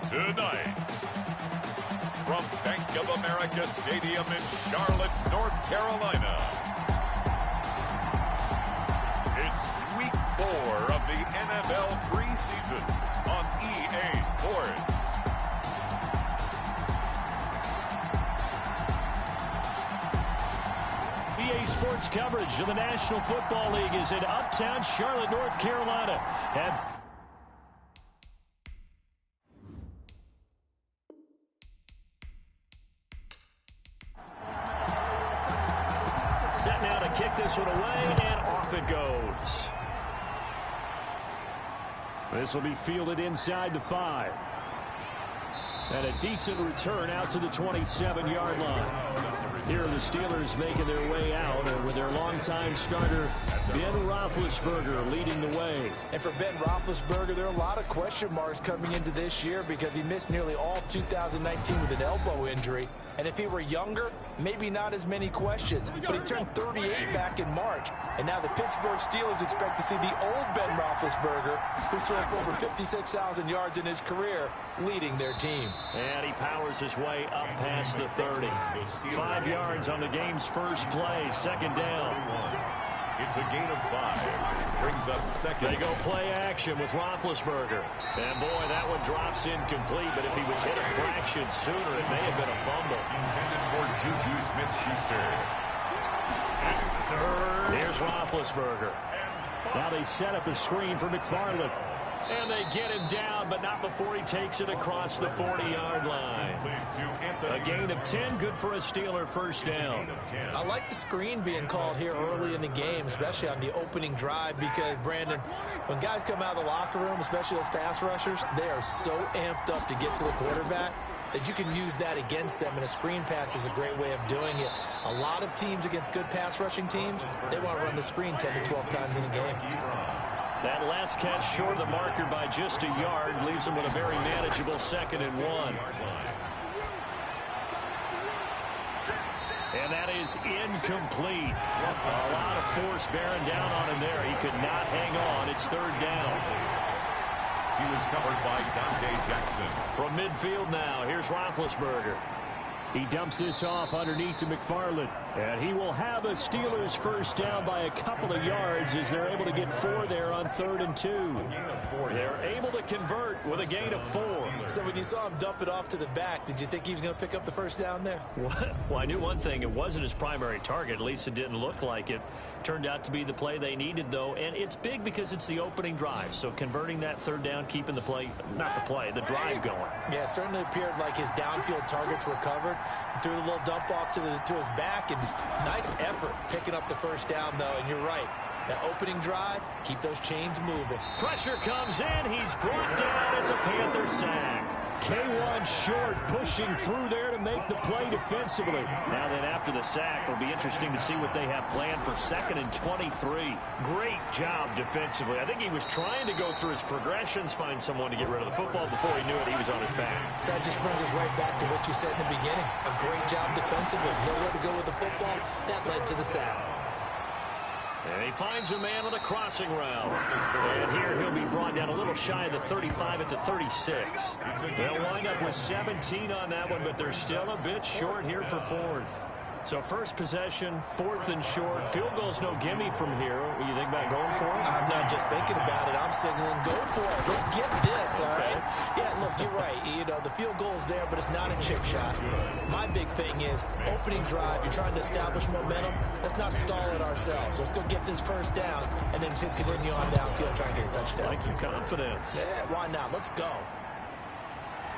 Tonight, from Bank of America Stadium in Charlotte, North Carolina, it's Week 4 of the NFL preseason on EA Sports. EA Sports coverage of the National Football League is in uptown Charlotte, North Carolina. And set now to kick this one away, and off it goes. This will be fielded inside the 5. And a decent return out to the 27-yard line. Here are the Steelers making their way out, and with their longtime starter, Ben Roethlisberger, leading the way. And for Ben Roethlisberger, there are a lot of question marks coming into this year because he missed nearly all 2019 with an elbow injury. And if he were younger, maybe not as many questions. But he turned 38 back in March. And now the Pittsburgh Steelers expect to see the old Ben Roethlisberger, who's thrown for over 56,000 yards in his career, leading their team. And he powers his way up past the 30. 5 yards on the game's first play, second down. It's a gain of 5. Brings up second. They go play action with Roethlisberger. And boy, that one drops incomplete, but if he was hit a fraction sooner, it may have been a fumble. Intended for Juju Smith-Schuster. Here's Roethlisberger. Now they set up a screen for McFarland. And they get him down, but not before he takes it across the 40-yard line. A gain of 10, good for a Steeler first down. I like the screen being called here early in the game, especially on the opening drive, because, Brandon, when guys come out of the locker room, especially those pass rushers, they are so amped up to get to the quarterback that you can use that against them, and a screen pass is a great way of doing it. A lot of teams against good pass rushing teams, they want to run the screen 10 to 12 times in a game. That last catch short of the marker by just a yard leaves them with a very manageable 2nd and 1. And that is incomplete. A lot of force bearing down on him there. He could not hang on. It's 3rd down. He was covered by Dante Jackson. From midfield now, here's Roethlisberger. He dumps this off underneath to McFarland. And he will have a Steelers first down by a couple of yards as they're able to get 4 there on 3rd and 2. They're able to convert with a gain of 4. So when you saw him dump it off to the back, did you think he was going to pick up the first down there? Well, I knew one thing. It wasn't his primary target. At least it didn't look like it. Turned out to be the play they needed, though. And it's big because it's the opening drive. So converting that 3rd down, keeping the play, not the play, the drive going. Yeah, it certainly appeared like his downfield targets were covered. He threw a little dump off to his back, and nice effort picking up the first down, though. And you're right. That opening drive, keep those chains moving. Pressure comes in. He's brought down. It's a Panther sack. K1 short, pushing through there to make the play defensively. Now then, after the sack, it'll be interesting to see what they have planned for 2nd and 23. Great job defensively. I think he was trying to go through his progressions, find someone to get rid of the football. Before he knew it, he was on his back. So that just brings us right back to what you said in the beginning. A great job defensively. Nowhere to go with the football. That led to the sack. And he finds a man on a crossing route. And here he'll be brought down a little shy of the 35 at the 36. They'll wind up with 17 on that one, but they're still a bit short here for 4th. So first possession, 4th and short. Field goal's no gimme from here. What do you think about going for it? I'm not just thinking about it. I'm signaling go for it. Let's get this, all right? Yeah, look, you're right. You know, the field goal's there, but it's not a chip shot. My big thing is opening drive. You're trying to establish momentum. Let's not stall it ourselves. Let's go get this first down and then continue on downfield, try and get a touchdown. Like your confidence. Yeah, why not? Let's go.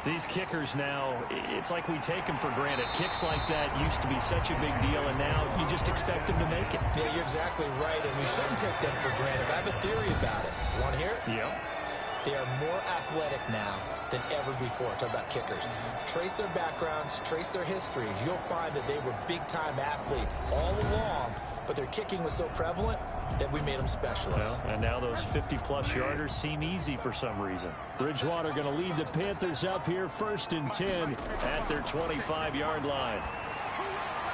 These kickers now, it's like we take them for granted. Kicks like that used to be such a big deal, and now you just expect them to make it. Yeah, you're exactly right, and we shouldn't take them for granted. I have a theory about it. Want to hear it? Yep. They are more athletic now than ever before. Talk about kickers. Trace their backgrounds, trace their histories. You'll find that they were big-time athletes all along, but their kicking was so prevalent that we made them specialists. Well, and now those 50-plus yarders seem easy for some reason. Bridgewater going to lead the Panthers up here 1st and 10 at their 25-yard line.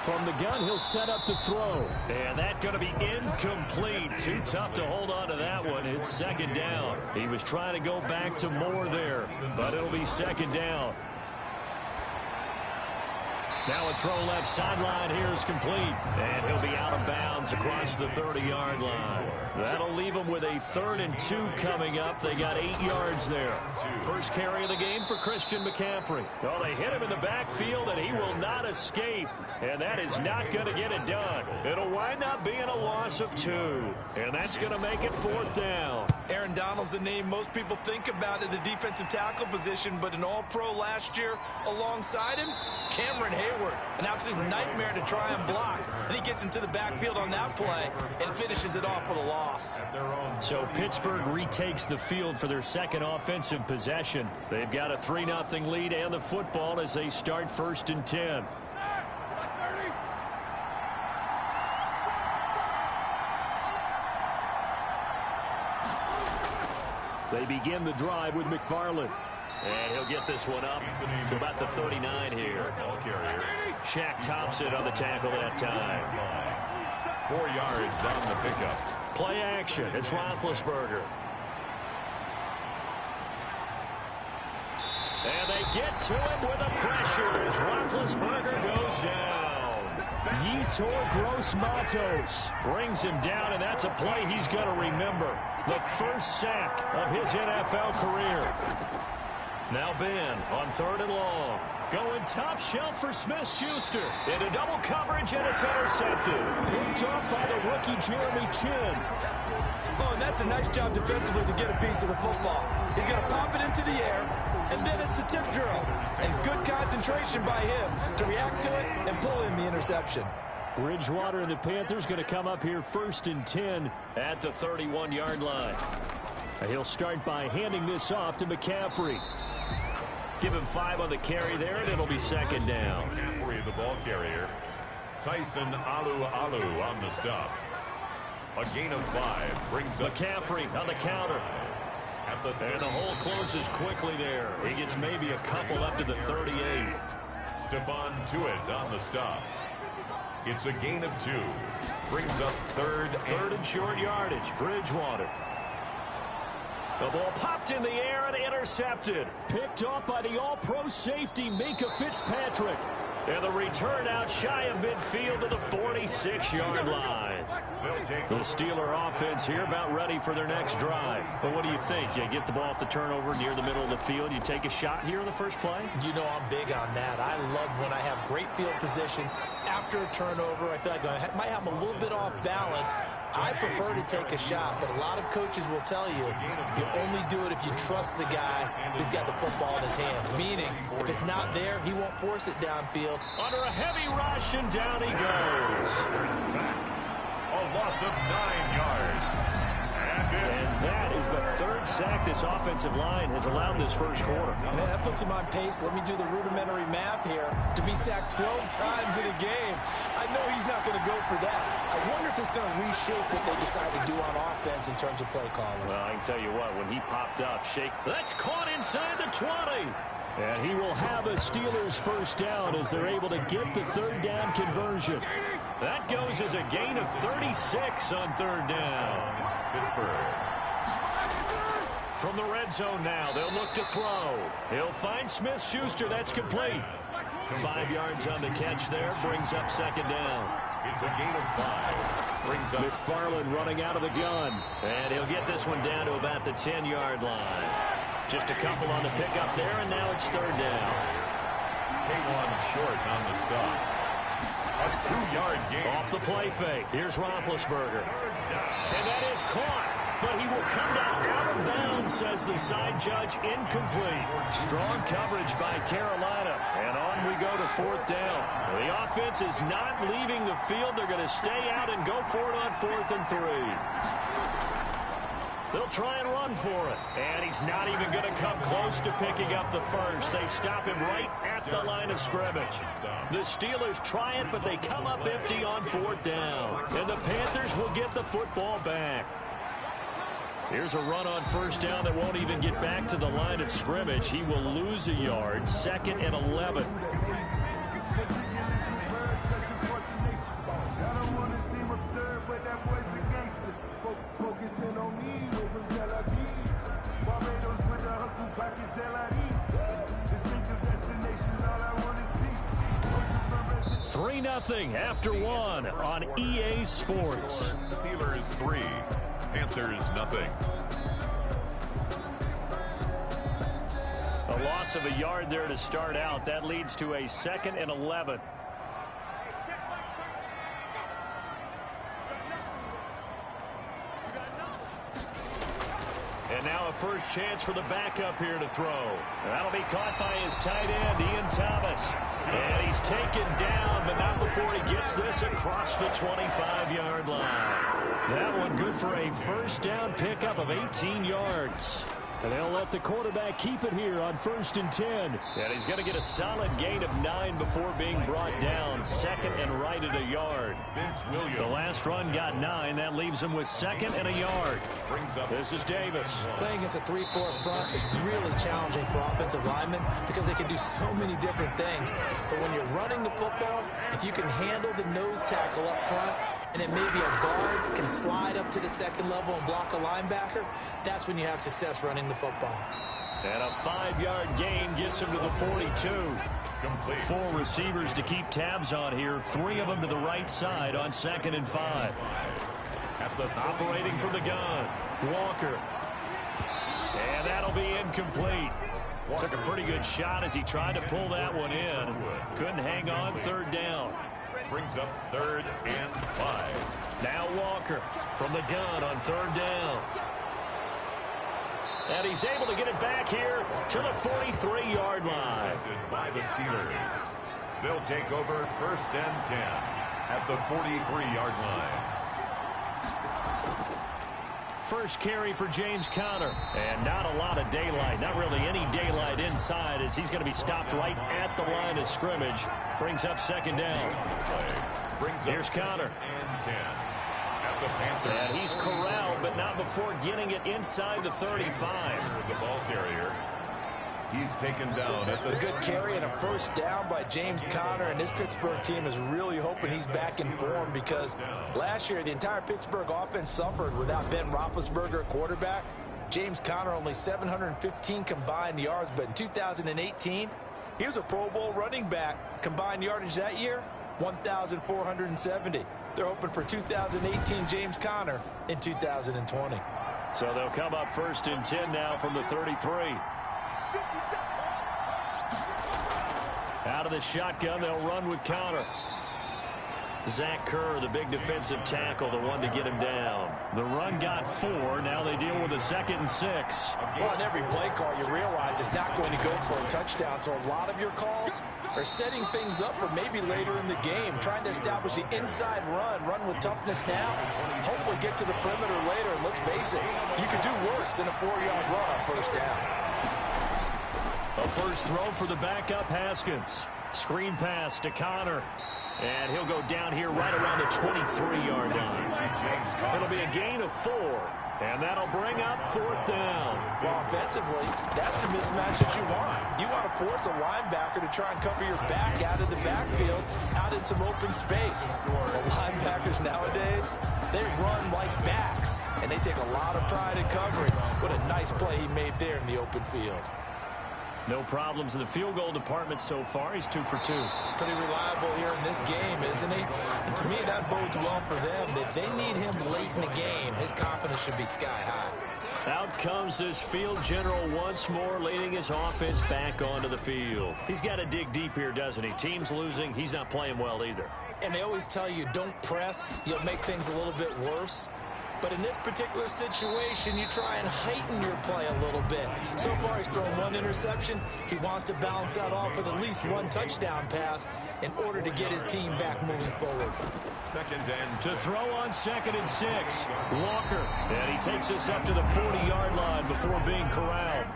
From the gun, he'll set up to throw. And that's going to be incomplete. Too tough to hold on to that one. It's second down. He was trying to go back to more there, but it'll be second down. Now a throw left sideline here is complete. And he'll be out of bounds across the 30-yard line. That'll leave them with a 3rd and 2 coming up. They got 8 yards there. First carry of the game for Christian McCaffrey. Well, they hit him in the backfield, and he will not escape. And that is not going to get it done. It'll wind up being a loss of 2. And that's going to make it 4th down. Aaron Donald's the name most people think about at the defensive tackle position, but an all-pro last year alongside him, Cameron Hayward, an absolute nightmare to try and block. And he gets into the backfield on that play and finishes it off with a loss. So Pittsburgh retakes the field for their second offensive possession. They've got a 3-0 lead and the football as they start 1st and 10. They begin the drive with McFarland. And he'll get this one up to about the 39 here. Shaq Thompson on the tackle that time. 4 yards on the pickup. Play action. It's Roethlisberger. And they get to him with the pressure as Roethlisberger goes down. Yetur Gross-Matos brings him down, and that's a play he's going to remember. The first sack of his NFL career. Now Ben on 3rd and long. Going top shelf for Smith-Schuster. Into double coverage, and it's intercepted. Picked up by the rookie Jeremy Chin. Oh, and that's a nice job defensively to get a piece of the football. He's going to pop it into the air, and then it's the tip drill. And good concentration by him to react to it and pull in the interception. Bridgewater and the Panthers going to come up here 1st and 10 at the 31-yard line. He'll start by handing this off to McCaffrey. Give him 5 on the carry there, and it'll be second down. McCaffrey, the ball carrier. Tyson Alu on the stop. A gain of 5 brings up McCaffrey on the counter. And the hole closes quickly there. He gets maybe a couple up to the 38. Stephon Tuitt on the stop. It's a gain of 2. Brings up third and short yardage. Bridgewater. The ball popped in the air and intercepted. Picked off by the all-pro safety, Minka Fitzpatrick. And the return out shy of midfield to the 46-yard line. The Steeler offense here about ready for their next drive. But what do you think? You get the ball off the turnover near the middle of the field. You take a shot here in the first play? You know I'm big on that. I love when I have great field position after a turnover. I feel like I might have a little bit off balance. I prefer to take a shot, but a lot of coaches will tell you only do it if you trust the guy who's got the football in his hand. Meaning, if it's not there, he won't force it downfield. Under a heavy rush, and down he goes. A loss of 9 yards. And that is the 3rd sack this offensive line has allowed this first quarter. Man, that puts him on pace. Let me do the rudimentary math here. To be sacked 12 times in a game, I know he's not going to go for that. I wonder if it's going to reshape what they decide to do on offense in terms of play calling. Well, I can tell you what, when he popped up, that's caught inside the 20. And he will have a Steelers first down as they're able to get the 3rd down conversion. That goes as a gain of 36 on 3rd down. Pittsburgh. From the red zone now, they'll look to throw. He'll find Smith-Schuster. That's complete. 5 yards on the catch there. Brings up second down. It's a gain of 5. Brings up McFarland running out of the gun. And he'll get this one down to about the 10-yard line. Just a couple on the pickup there, and now it's 3rd down. K1 short on the stop. A 2-yard gain. Off the play fake. Here's Roethlisberger. And that is caught. But he will come down out of bounds, says the side judge. Incomplete. Strong coverage by Carolina. And on we go to 4th down. The offense is not leaving the field. They're going to stay out and go for it on 4th and 3. They'll try and run for it. And he's not even going to come close to picking up the first. They stop him right at the line of scrimmage. The Steelers try it, but they come up empty on 4th down. And the Panthers will get the football back. Here's a run on 1st down that won't even get back to the line of scrimmage. He will lose a yard. 2nd and 11. 0-0 after one on EA Sports. Steelers 3, Panthers nothing. A loss of a yard there to start out. That leads to a 2nd and 11. And now a first chance for the backup here to throw. That'll be caught by his tight end, Ian Thomas. And he's taken down, but not before he gets this across the 25-yard line. That one good for a first down pickup of 18 yards. And they'll let the quarterback keep it here on 1st and 10. And he's going to get a solid gain of 9 before being brought down. 2nd and right at a yard. The last run got 9. That leaves him with 2nd and a yard. This is Davis. Playing against a 3-4 front is really challenging for offensive linemen because they can do so many different things. But when you're running the football, if you can handle the nose tackle up front, and then maybe a guard can slide up to the 2nd level and block a linebacker, that's when you have success running the football. And a 5-yard gain gets him to the 42. 4 receivers to keep tabs on here. 3 of them to the right side on 2nd and 5. Operating from the gun, Walker. And that'll be incomplete. Took a pretty good shot as he tried to pull that one in. Couldn't hang on. 3rd down. Brings up 3rd and 5. Now Walker from the gun on 3rd down. And he's able to get it back here to the 43-yard line. By the Steelers. They'll take over 1st and 10 at the 43-yard line. First carry for James Conner. And not a lot of daylight. Not really any daylight inside as he's going to be stopped right at the line of scrimmage. Brings up 2nd down. Here's Conner. And 10 at the Panthers. And he's corralled, but not before getting it inside the 35. The ball carrier. He's taken down at the... A good carry and a first down by James Conner, and this Pittsburgh team is really hoping he's back in form because last year the entire Pittsburgh offense suffered without Ben Roethlisberger at quarterback. James Conner only 715 combined yards, but in 2018, he was a Pro Bowl running back. Combined yardage that year, 1,470. They're hoping for 2018 James Conner in 2020. So they'll come up 1st and 10 now from the 33. Out of the shotgun, they'll run with Conner. Zach Kerr, the big defensive tackle, the one to get him down. The run got 4. Now they deal with a 2nd and 6. Well, on every play call, you realize it's not going to go for a touchdown. So a lot of your calls are setting things up for maybe later in the game, trying to establish the inside run with toughness now, hopefully get to the perimeter later. And let's face it, you could do worse than a 4-yard run on 1st down. A first throw for the backup, Haskins. Screen pass to Conner. And he'll go down here right around the 23-yard line. It'll be a gain of 4. And that'll bring up 4th down. Well, offensively, that's the mismatch that you want. You want to force a linebacker to try and cover your back out of the backfield, out in some open space. The linebackers nowadays, they run like backs, and they take a lot of pride in covering. What a nice play he made there in the open field. No problems in the field goal department so far. He's 2 for 2. Pretty reliable here in this game, isn't he? And to me, that bodes well for them. If they need him late in the game, his confidence should be sky high. Out comes this field general once more, leading his offense back onto the field. He's got to dig deep here, doesn't he? Team's losing. He's not playing well either. And they always tell you, don't press. You'll make things a little bit worse. But in this particular situation, you try and heighten your play a little bit. So far, he's thrown 1 interception. He wants to balance that off with at least 1 touchdown pass in order to get his team back moving forward. 2nd and 6. To throw on 2nd and 6. Walker. And he takes us up to the 40-yard line before being corralled.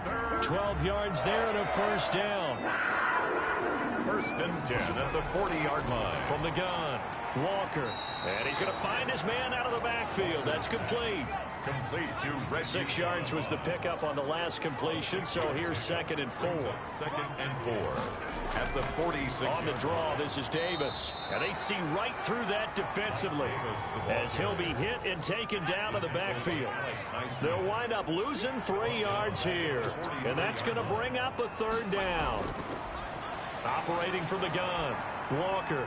12 yards there and a first down. 1st and 10 at the 40-yard line. From the gun, Walker. And he's going to find his man out of the backfield. That's complete. Complete to Reggie. 6 yards was the pickup on the last completion, so here's 2nd and 4. 2nd and 4 at the 46. On the draw, this is Davis. And they see right through that defensively as he'll be hit and taken down to the backfield. They'll wind up losing 3 yards here. And that's going to bring up a 3rd down. Operating from the gun, Walker.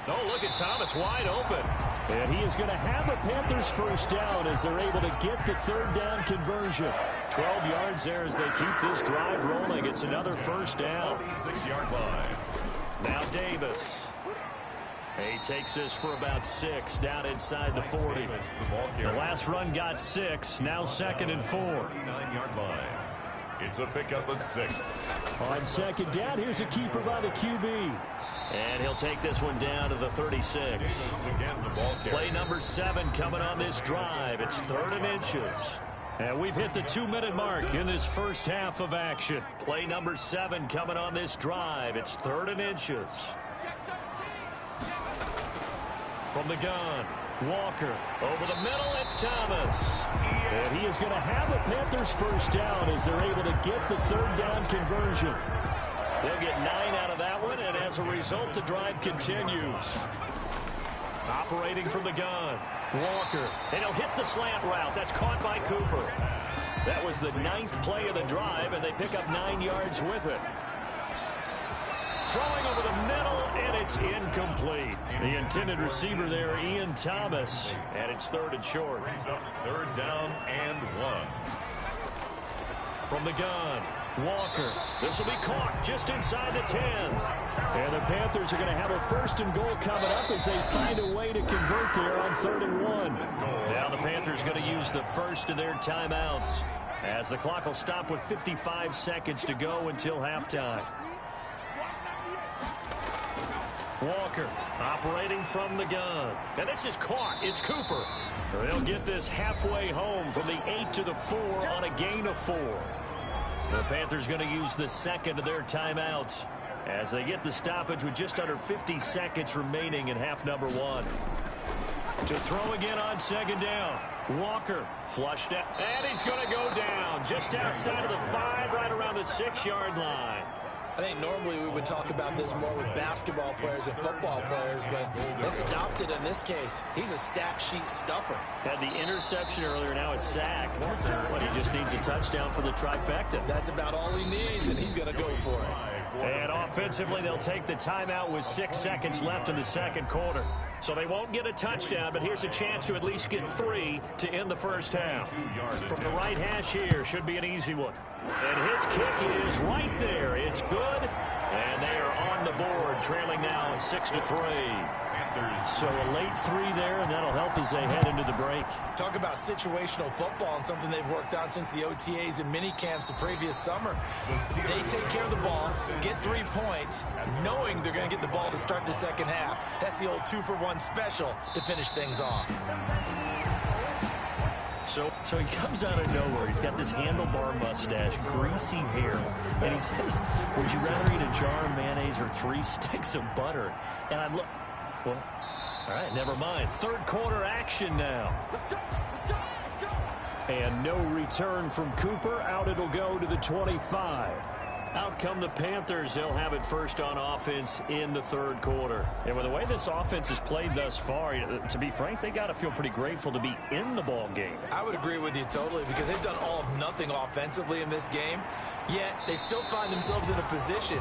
Oh, look at Thomas wide open. And he is going to have a Panthers first down as they're able to get the third down conversion. 12 yards there as they keep this drive rolling. It's another first down. 46-yard line. Now Davis. He takes this for about 6 down inside the 40. The last run got 6. Now 2nd and 4. 49-yard line. It's a pickup of 6. On 2nd down, here's a keeper by the QB. And he'll take this one down to the 36. Again, the ball carrier. Play number 7 coming on this drive. It's 3rd and inches. And we've hit the 2-minute mark in this first half of action. Play number 7 coming on this drive. It's 3rd and inches. From the gun, Walker. Over the middle, it's Thomas. And he is going to have a Panthers first down as they're able to get the third down conversion. They'll get 9 out of that one, and as a result, the drive continues. Operating from the gun, Walker. And he'll hit the slant route. That's caught by Cooper. That was the 9th play of the drive, and they pick up 9 yards with it. Throwing over the middle, and it's incomplete. The intended receiver there, Ian Thomas, and it's 3rd and short. Brings up 3rd down and 1. From the gun, Walker. This will be caught just inside the 10. And the Panthers are going to have a 1st and goal coming up as they find a way to convert there on 3rd and 1. Now the Panthers going to use the first of their timeouts as the clock will stop with 55 seconds to go until halftime. Walker operating from the gun. And this is caught. It's Cooper. They'll get this halfway home from the 8 to the 4 on a gain of 4. The Panthers going to use the 2nd of their timeouts as they get the stoppage with just under 50 seconds remaining in half number 1. To throw again on 2nd down. Walker flushed out. And he's going to go down just outside of the 5, right around the 6-yard line. I think normally we would talk about this more with basketball players and football players, but it's adopted in this case. He's a stat sheet stuffer. Had the interception earlier, now a sack. But he just needs a touchdown for the trifecta. That's about all he needs, and he's going to go for it. And offensively, they'll take the timeout with 6 seconds left in the 2nd quarter. So they won't get a touchdown, but here's a chance to at least get 3 to end the first half. From the right hash here, should be an easy one. And his kick is right there. It's good. And they are on the board, trailing now 6-3. So a late 3 there, and that'll help as they head into the break. Talk about situational football and something they've worked on since the OTAs and mini camps the previous summer. They take care of the ball, get 3 points, knowing they're going to get the ball to start the second half. That's the old 2-for-1 special to finish things off. So he comes out of nowhere. He's got this handlebar mustache, greasy hair, and he says, would you rather eat a jar of mayonnaise or 3 sticks of butter? And I look, well, all right, never mind. 3rd quarter action now. And no return from Cooper. Out it'll go to the 25. Out come the Panthers. They'll have it first on offense in the 3rd quarter. And with the way this offense has played thus far, to be frank, they got to feel pretty grateful to be in the ball game. I would agree with you totally because they've done all of nothing offensively in this game, yet they still find themselves in a position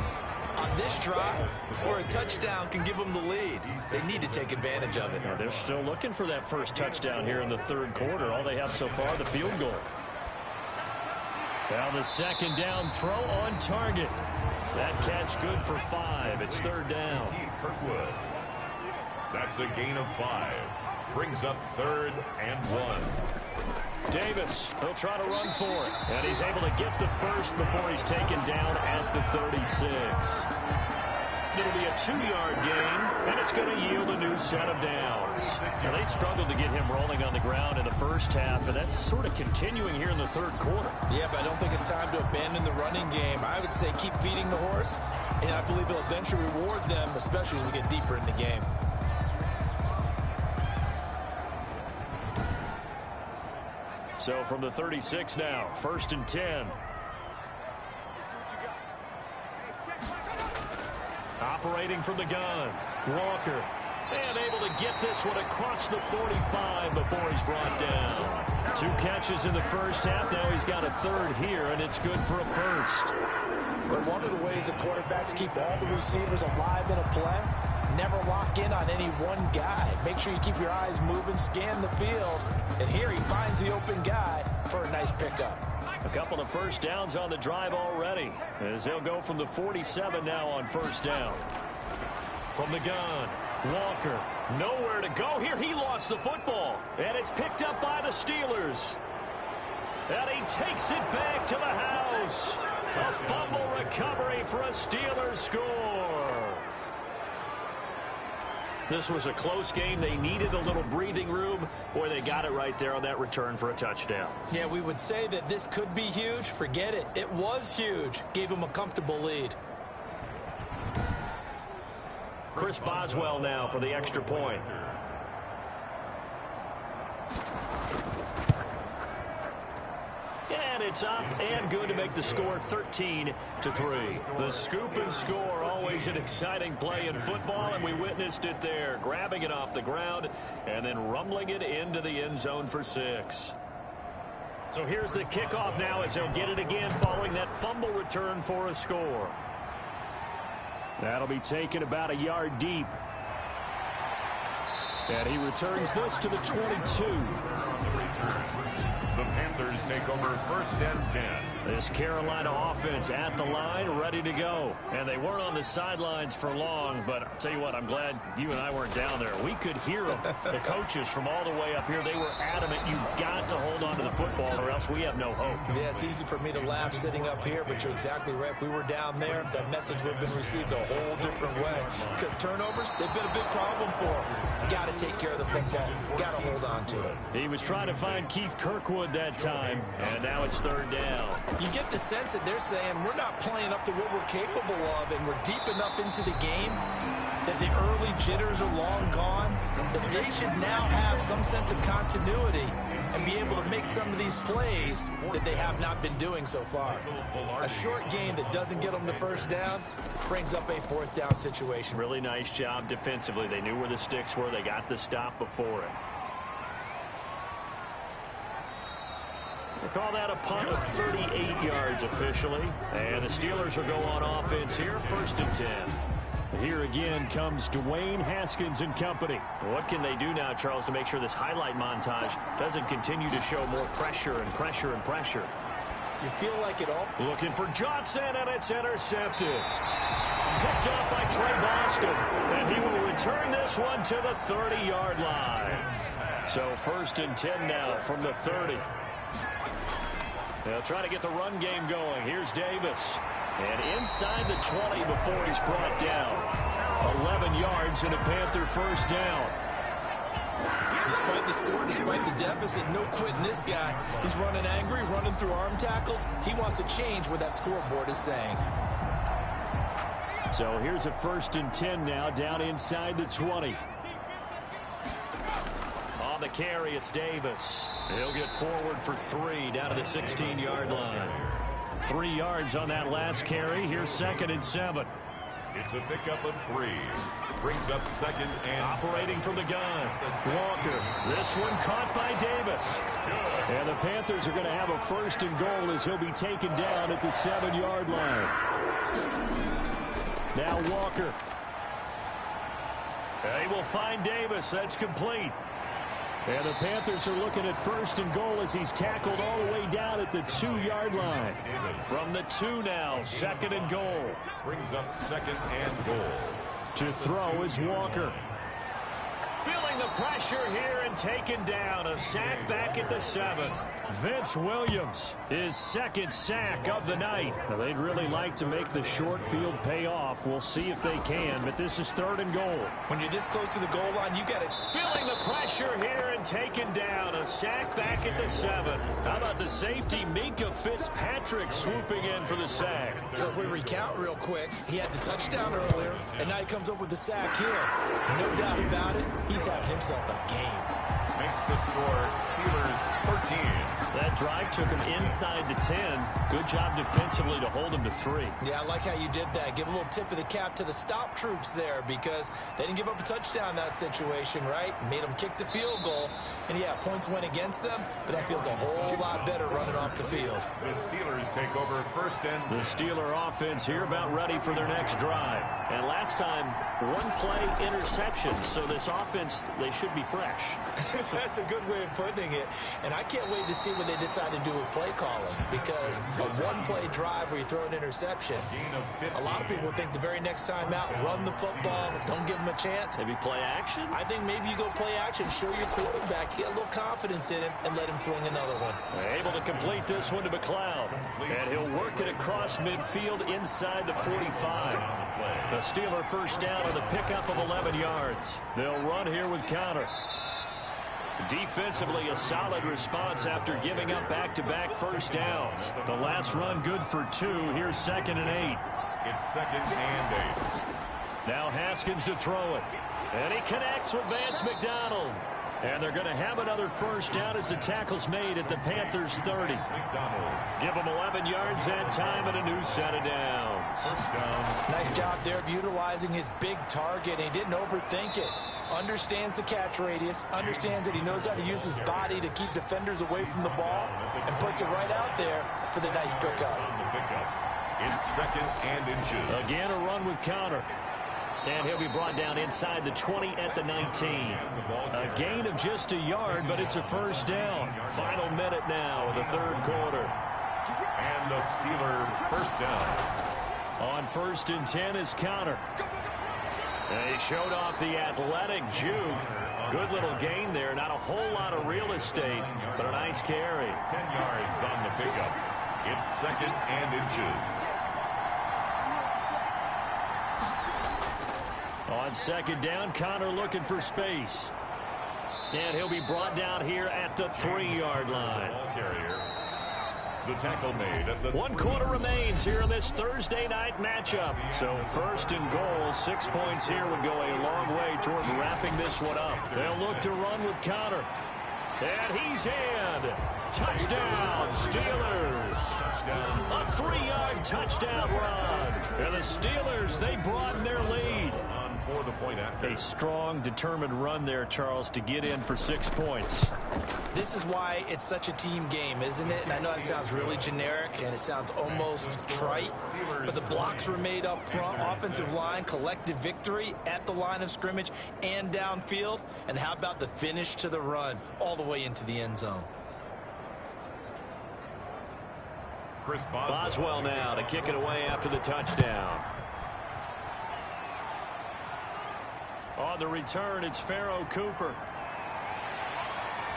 on this drive where a touchdown can give them the lead. They need to take advantage of it. Now, they're still looking for that first touchdown here in the 3rd quarter. All they have so far, the field goal. Now the 2nd down throw on target. That catch good for 5. It's 3rd down. Kirkwood. That's a gain of 5. Brings up 3rd and 1. Davis, he'll try to run for it. And he's able to get the first before he's taken down at the 36. It'll be a 2-yard gain, and it's going to yield a new set of downs. Now, they struggled to get him rolling on the ground in the first half, and that's sort of continuing here in the 3rd quarter. Yeah, but I don't think it's time to abandon the running game. I would say keep feeding the horse, and I believe it'll eventually reward them, especially as we get deeper in the game. So from the 36 now, 1st and 10. Operating from the gun, Walker. And able to get this one across the 45 before he's brought down. 2 catches in the first half. Now he's got a 3rd here, and it's good for a 1st. But one of the ways the quarterbacks keep all the receivers alive in a play, never lock in on any one guy. Make sure you keep your eyes moving, scan the field, and here he finds the open guy for a nice pickup. A couple of first downs on the drive already, as they'll go from the 47 now on first down. From the gun, Walker, nowhere to go here. He lost the football, and it's picked up by the Steelers. And he takes it back to the house. A fumble recovery for a Steelers score. This was a close game. They needed a little breathing room. Boy, they got it right there on that return for a touchdown. Yeah, we would say that this could be huge. Forget it. It was huge. Gave him a comfortable lead. Chris Boswell now for the extra point. And it's up and good to make the score 13-3. The scoop and score, always an exciting play in football, and we witnessed it there. Grabbing it off the ground and then rumbling it into the end zone for 6. So here's the kickoff now as they'll get it again following that fumble return for a score. That'll be taken about a yard deep. And he returns this to the 22. The Panthers take over 1st and 10. This Carolina offense at the line, ready to go. And they weren't on the sidelines for long, but I'll tell you what, I'm glad you and I weren't down there. We could hear them, the coaches from all the way up here. They were adamant, you've got to hold on to the football or else we have no hope. Yeah, it's easy for me to laugh sitting up here, but you're exactly right. If we were down there, that message would have been received a whole different way. Because turnovers, they've been a big problem for them. Got to take care of the football. Got to hold on to it. He was trying to find Keith Kirkwood that time, and now it's 3rd down. You get the sense that they're saying we're not playing up to what we're capable of, and we're deep enough into the game that the early jitters are long gone, that they should now have some sense of continuity and be able to make some of these plays that they have not been doing so far. A short game that doesn't get them the first down brings up a 4th down situation. Really nice job defensively. They knew where the sticks were. They got the stop before it. We'll call that a punt of 38 yards officially. And the Steelers will go on offense here, 1st and 10. Here again comes Dwayne Haskins and company. What can they do now, Charles, to make sure this highlight montage doesn't continue to show more pressure and pressure and pressure? You feel like it all. Looking for Johnson, and it's intercepted. Picked off by Trey Boston. And he will return this one to the 30-yard line. So 1st and 10 now from the 30. They'll try to get the run game going. Here's Davis. And inside the 20 before he's brought down. 11 yards and a Panther 1st down. Despite the score, despite the deficit, no quitting this guy. He's running angry, running through arm tackles. He wants to change what that scoreboard is saying. So here's a 1st and 10 now down inside the 20. On the carry, it's Davis. He'll get forward for 3 down to the 16-yard line. 3 yards on that last carry. Here's 2nd and 7. It's a pickup of 3. Brings up 2nd and operating from the gun. Walker. This one caught by Davis. And the Panthers are going to have a 1st and goal as he'll be taken down at the 7-yard line. Now Walker. They will find Davis. That's complete. And the Panthers are looking at 1st and goal as he's tackled all the way down at the 2-yard line. From the 2 now, 2nd and goal. Brings up 2nd and goal. To throw is Walker. Feeling the pressure here and taken down. A sack back at the 7. Vince Williams, his 2nd sack of the night. Now, they'd really like to make the short field pay off. We'll see if they can, but this is 3rd and goal. When you're this close to the goal line, you got it. Feeling the pressure here and taken down. A sack back at the 7. How about the safety, Minka Fitzpatrick, swooping in for the sack? So if we recount real quick, he had the touchdown earlier, and now he comes up with the sack here. No doubt about it, he's having himself a game. makes the score Steelers 13. That drive took him inside the 10. Good job defensively to hold him to 3. Yeah, I like how you did that. Give a little tip of the cap to the stop troops there because they didn't give up a touchdown in that situation, right? Made them kick the field goal. And, yeah, points went against them, but that feels a whole lot better running off the field. The Steelers take over first and 10. The Steeler offense here about ready for their next drive. And last time, one-play interception. So this offense, they should be fresh. That's a good way of putting it. And I can't wait to see what they decide to do with play calling because a one-play drive where you throw an interception, a lot of people think the very next time out, run the football, don't give them a chance. Maybe play action? I think maybe you go play action, show your quarterback, get a little confidence in him, and let him fling another one. Able to complete this one to McLeod. And he'll work it across midfield inside the 45. The Steeler first down on the pickup of 11 yards. They'll run here with counter. Defensively, a solid response after giving up back-to-back first downs. The last run good for 2. Here's 2nd and 8. It's 2nd and 8. Now Haskins to throw it. And he connects with Vance McDonald. And they're going to have another first down as the tackle's made at the Panthers 30. Give them 11 yards that time and a new set of downs. First down. Nice job there of utilizing his big target. He didn't overthink it. Understands the catch radius. Understands that he knows how to use his body to keep defenders away from the ball. And puts it right out there for the nice pickup. It's 2nd and inches. Again, a run with counter. And he'll be brought down inside the 20 at the 19. A gain of just a yard, but it's a first down. Final minute now of the 3rd quarter. And the Steeler first down. On 1st and 10 is counter. And he showed off the athletic juke. Good little gain there. Not a whole lot of real estate, but a nice carry. 10 yards on the pickup. It's 2nd and inches. On 2nd down, Connor looking for space. And he'll be brought down here at the 3-yard line. Ball carrier. The tackle made at the 1 quarter remains here in this Thursday night matchup. So 1st and goal, 6 points here would go a long way toward wrapping this one up. They'll look to run with Connor. And he's in. Touchdown, Steelers. A 3-yard touchdown run. And the Steelers, they broaden their lead. for the point after. A strong, determined run there, Charles, to get in for 6 points. This is why it's such a team game, isn't it? And I know that sounds really generic and it sounds almost trite, but the blocks were made up front, offensive line, collective victory at the line of scrimmage and downfield. And how about the finish to the run all the way into the end zone? Chris Boswell now to kick it away after the touchdown. On the return, it's Pharaoh Cooper.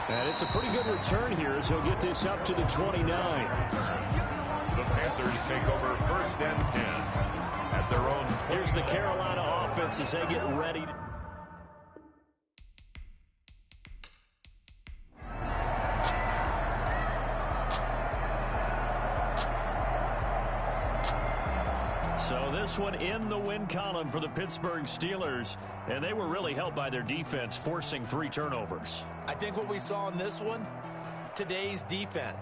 And it's a pretty good return here as he'll get this up to the 29. The Panthers take over 1st and 10 at their own 20. Here's the Carolina offense as they get ready. So this one in the win column for the Pittsburgh Steelers, and they were really helped by their defense, forcing 3 turnovers. I think what we saw in this one, today's defense.